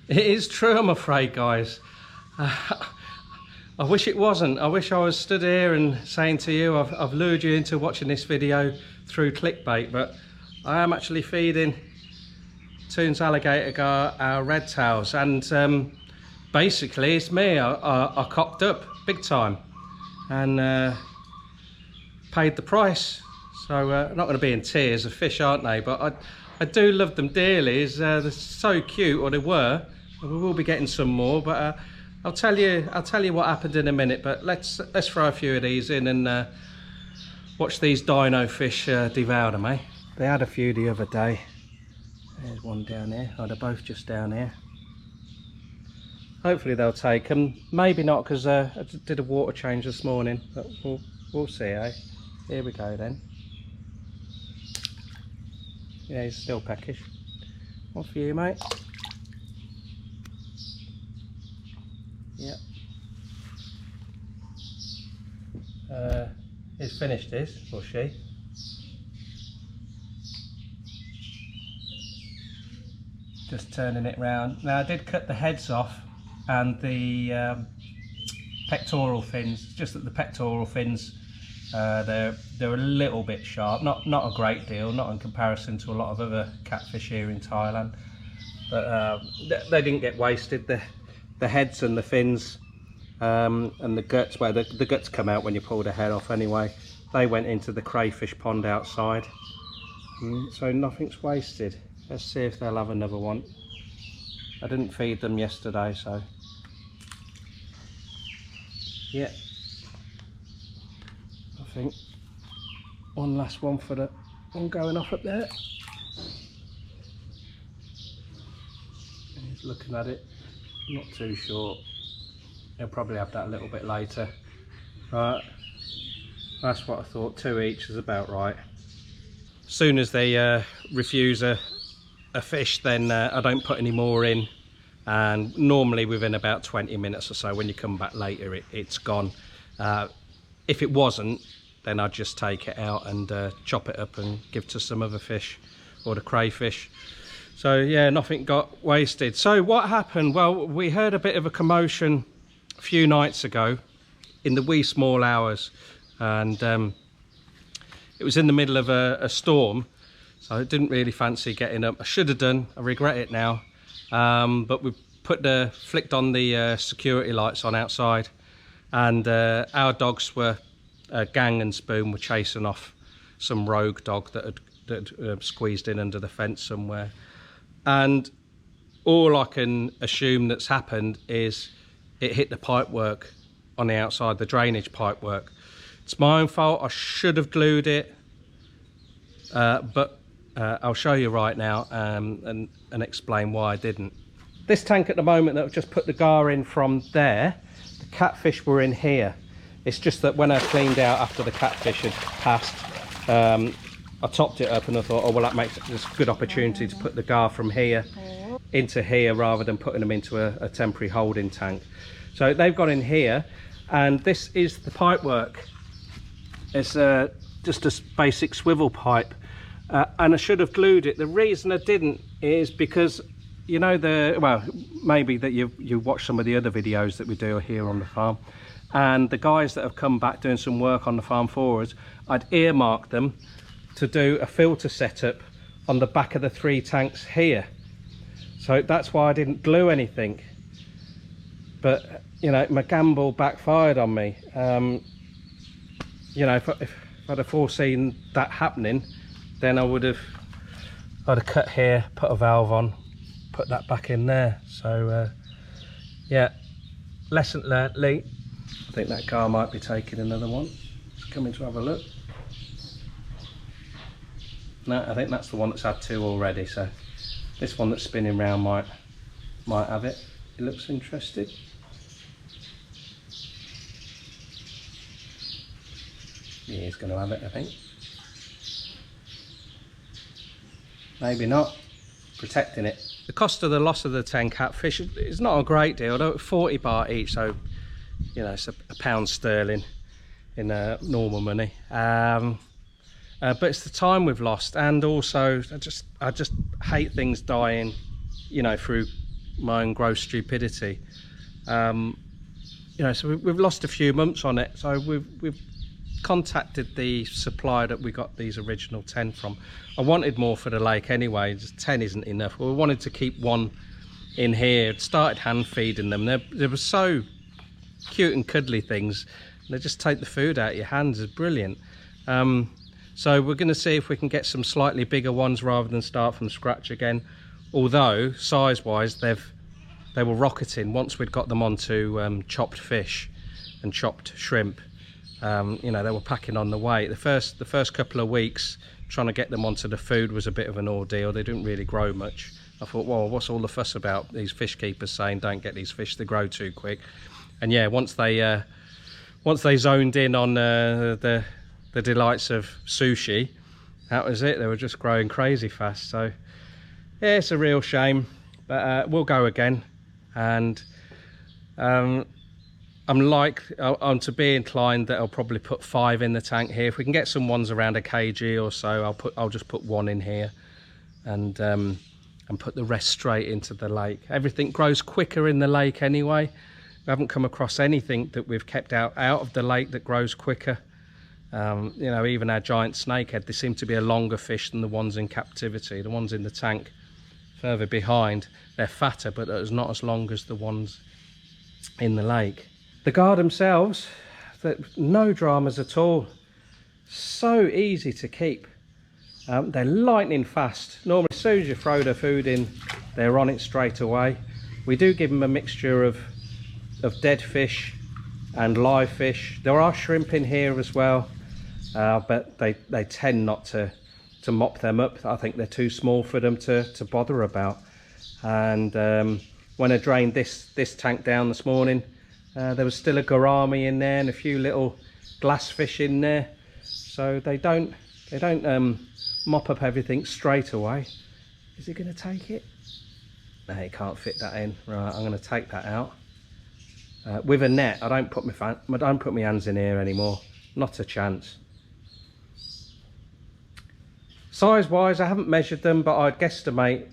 It is true, I'm afraid, guys. I wish it wasn't. I wish I was stood here and saying to you, I've lured you into watching this video through clickbait, but I am actually feeding Toon's alligator gar our red tails, and basically it's me. I cocked up big time and paid the price. So I'm not going to be in tears. The fish, aren't they? But I do love them dearly. They're so cute, or they were. We will be getting some more, but I'll tell you what happened in a minute. But let's throw a few of these in and watch these dino fish devour them, eh? They had a few the other day. There's one down here. Oh, they're both just down here. Hopefully they'll take them. Maybe not, because I did a water change this morning. But we'll see, eh? Here we go then. Yeah, he's still peckish. One for you, mate. Yep. He's finished his, or she. Just turning it round. Now I did cut the heads off and the pectoral fins. Just that the pectoral fins, they're a little bit sharp. Not a great deal, not in comparison to a lot of other catfish here in Thailand. But they didn't get wasted. The heads and the fins and the guts, well, the guts come out when you pull the head off anyway. They went into the crayfish pond outside, so nothing's wasted. Let's see if they'll have another one. I didn't feed them yesterday, so yeah, I think one last one for the one going off up there. He's looking at it. Not too sure. He'll probably have that a little bit later. Right, that's what I thought. 2 each is about right. As soon as they refuse a fish, then I don't put any more in, and normally within about 20 minutes or so, when you come back later, it's gone. If it wasn't, then I'd just take it out and chop it up and give to some other fish or the crayfish. So yeah, nothing got wasted. So what happened? Well, we heard a bit of a commotion a few nights ago in the wee small hours, and it was in the middle of a storm, so I didn't really fancy getting up. I should have done. I regret it now. But we flicked on the security lights on outside, and our dogs were, Gang and Spoon, were chasing off some rogue dog that had squeezed in under the fence somewhere. And all I can assume that's happened is it hit the pipework on the outside, the drainage pipework. It's my own fault. I should have glued it, but I'll show you right now and explain why I didn't. This tank at the moment that I've just put the gar in from there, the catfish were in here. It's just that when I cleaned out after the catfish had passed, I topped it up and I thought, oh well, that makes this a good opportunity to put the gar from here into here rather than putting them into a temporary holding tank. So they've got in here, and this is the pipe work. It's just a basic swivel pipe, and I should have glued it. The reason I didn't is because, you know, well, maybe that you watch some of the other videos that we do here on the farm, and the guys that have come back doing some work on the farm for us, I'd earmarked them to do a filter setup on the back of the 3 tanks here. So that's why I didn't glue anything. But, you know, my gamble backfired on me. You know, if I'd have foreseen that happening, then I'd have cut here, put a valve on, put that back in there. So, yeah, lesson learnt, Lee. I think that car might be taking another one. It's coming to have a look. No, I think that's the one that's had 2 already, so this one that's spinning round might have it. It looks interested. Yeah, he's going to have it, I think. Maybe not. Protecting it. The cost of the loss of the 10 catfish is not a great deal, though. 40 baht each, so you know, it's £1 sterling in normal money. But it's the time we've lost, and also I just hate things dying, you know, through my own gross stupidity. You know, so we've lost a few months on it. So we've contacted the supplier that we got these original 10 from. I wanted more for the lake anyway. Just 10 isn't enough. We wanted to keep one in here. I'd started hand feeding them. They were so cute and cuddly things. They just take the food out of your hands. It's brilliant. So we're going to see if we can get some slightly bigger ones rather than start from scratch again. Although size wise they were rocketing once we'd got them onto chopped fish and chopped shrimp. You know, they were packing on the weight. The first couple of weeks trying to get them onto the food was a bit of an ordeal. They didn't really grow much. I thought, well, what's all the fuss about? These fish keepers saying don't get these fish, they grow too quick. And yeah, once they zoned in on the delights of sushi, that was it. They were just growing crazy fast. So yeah, it's a real shame, but we'll go again. And I'm to be inclined that I'll probably put 5 in the tank here. If we can get some ones around a kg or so, I'll just put 1 in here, and put the rest straight into the lake. Everything grows quicker in the lake anyway. We haven't come across anything that we've kept out of the lake that grows quicker. You know, even our giant snakehead, they seem to be a longer fish than the ones in captivity. The ones in the tank further behind, they're fatter, but it's not as long as the ones in the lake. The gar themselves, no dramas at all. So easy to keep. They're lightning fast. Normally, as soon as you throw the food in, they're on it straight away. We do give them a mixture of dead fish and live fish. There are shrimp in here as well, but they tend not to mop them up. I think they're too small for them to bother about. And when I drained this tank down this morning, there was still a gourami in there and a few little glass fish in there. So they don't mop up everything straight away. Is he going to take it? No, he can't fit that in. Right, I'm going to take that out. With a net, I don't put my hands in here anymore. Not a chance. Size wise, I haven't measured them, but I'd guesstimate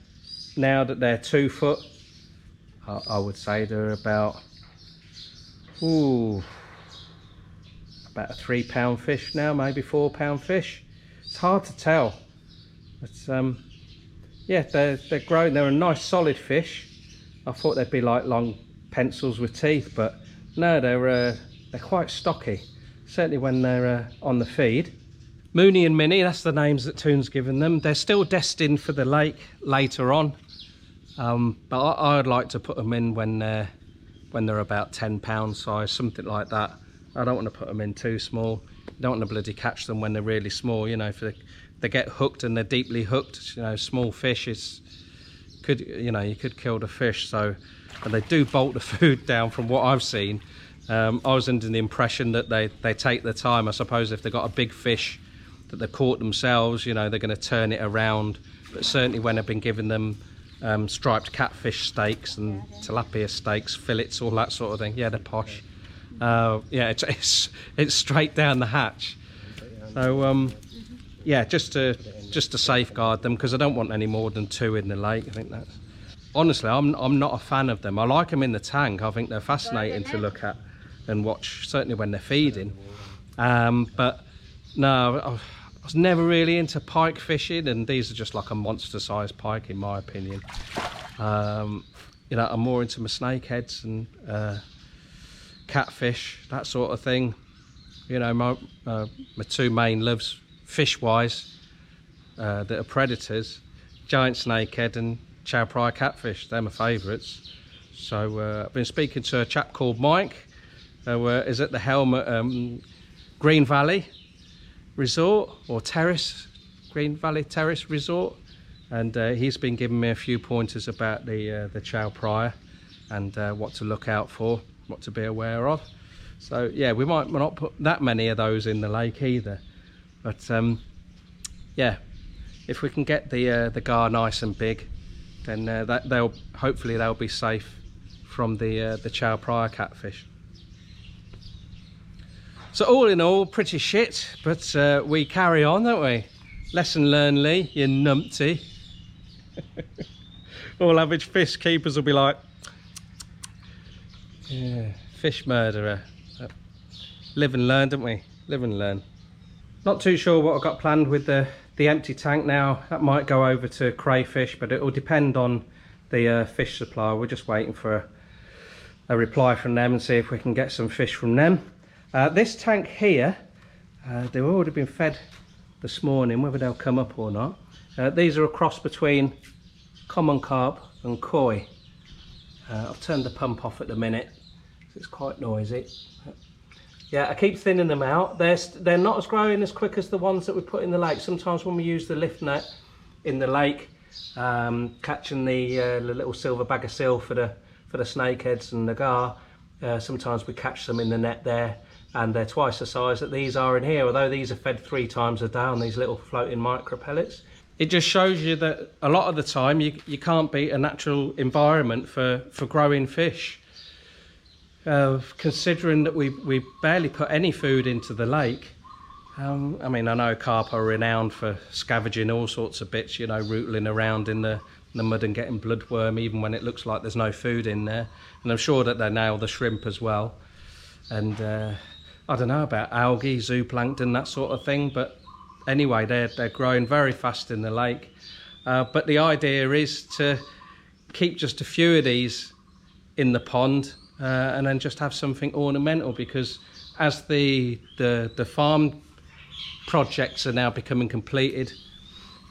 now that they're 2 foot. I would say they're about about a 3 pound fish now, maybe 4 pound fish. It's hard to tell, but yeah, they're growing. They're a nice solid fish. I thought they'd be like long pencils with teeth, but no, they're quite stocky, certainly when they're on the feed. Mooney and Minnie, that's the names that Toon's given them. They're still destined for the lake later on, but I'd like to put them in when they're about 10 pound size, something like that. I don't want to put them in too small. You don't want to bloody catch them when they're really small. You know, if they get hooked and they're deeply hooked, you know, small fish you could kill the fish. So, and they do bolt the food down from what I've seen. I was under the impression that they take the time. I suppose if they've got a big fish that they've caught themselves, you know, they're going to turn it around. But certainly when I've been giving them striped catfish steaks and tilapia steaks, fillets, all that sort of thing, yeah, they're posh. Yeah, it's straight down the hatch. So yeah, just to safeguard them, because I don't want any more than 2 in the lake. I think that's, honestly, I'm not a fan of them. I like them in the tank. I think they're fascinating to look at and watch, certainly when they're feeding. But no, I was never really into pike fishing, and these are just like a monster-sized pike in my opinion. You know, I'm more into my snakeheads and catfish, that sort of thing. You know, my 2 main loves fish-wise that are predators: giant snakehead and chow pry catfish. They're my favourites. So I've been speaking to a chap called Mike, who is at the helm at Green Valley Resort, or Terrace, Green Valley Terrace Resort, and he's been giving me a few pointers about the chow pryor and what to look out for, what to be aware of. So yeah, we might not put that many of those in the lake either, but yeah, if we can get the gar nice and big, then hopefully they'll be safe from the chow pryor catfish. So all in all, pretty shit, but we carry on, don't we? Lesson learned, Lee, you numpty. All average fish keepers will be like, yeah, fish murderer. Live and learn, don't we? Live and learn. Not too sure what I've got planned with the empty tank now. That might go over to crayfish, but it will depend on the fish supply. We're just waiting for a reply from them and see if we can get some fish from them. This tank here, they've already been fed this morning, whether they'll come up or not. These are a cross between common carp and koi. I've turned the pump off at the minute, it's quite noisy. Yeah, I keep thinning them out. They're not as growing as quick as the ones that we put in the lake. Sometimes when we use the lift net in the lake, catching the little silver bag of seal for the snakeheads and the gar, sometimes we catch them in the net there, and they're twice the size that these are in here, although these are fed 3 times a day on these little floating micro pellets. It just shows you that a lot of the time you can't beat a natural environment for growing fish. Considering that we barely put any food into the lake. I mean, I know carp are renowned for scavenging all sorts of bits, you know, rootling around in the mud and getting bloodworm even when it looks like there's no food in there. And I'm sure that they nail the shrimp as well. And I don't know about algae, zooplankton, that sort of thing, but anyway, they're growing very fast in the lake. But the idea is to keep just a few of these in the pond, and then just have something ornamental, because as the farm projects are now becoming completed,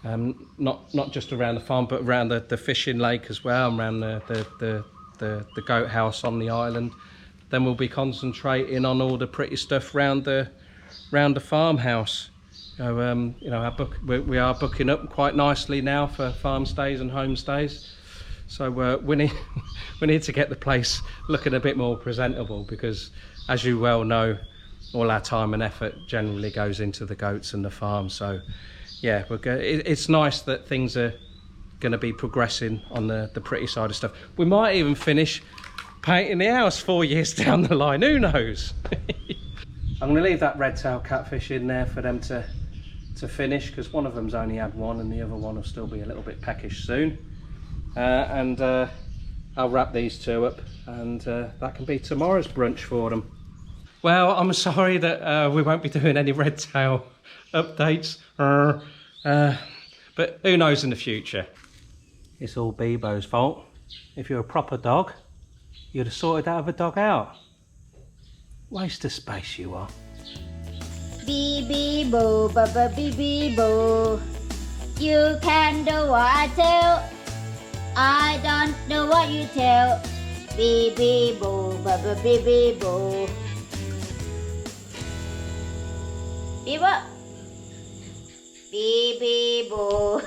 not just around the farm but around the fishing lake as well, and around the goat house on the island, then we'll be concentrating on all the pretty stuff round the farmhouse. So, you know, we are booking up quite nicely now for farm stays and homestays. So we need to get the place looking a bit more presentable, because as you well know, all our time and effort generally goes into the goats and the farm. So yeah, it's nice that things are going to be progressing on the pretty side of stuff. We might even finish painting the house 4 years down the line, who knows? I'm going to leave that red-tail catfish in there for them to finish, because one of them's only had one and the other one will still be a little bit peckish soon. And I'll wrap these 2 up, and that can be tomorrow's brunch for them. Well, I'm sorry that we won't be doing any red tail updates, but who knows in the future. It's all Bebo's fault. If you're a proper dog, you'd have sorted that other dog out. Waste of space you are. Bebo, baba bebo, you can do what I tell. I don't know what you tell. Bebo, baba bebo. Bebo. Bebo.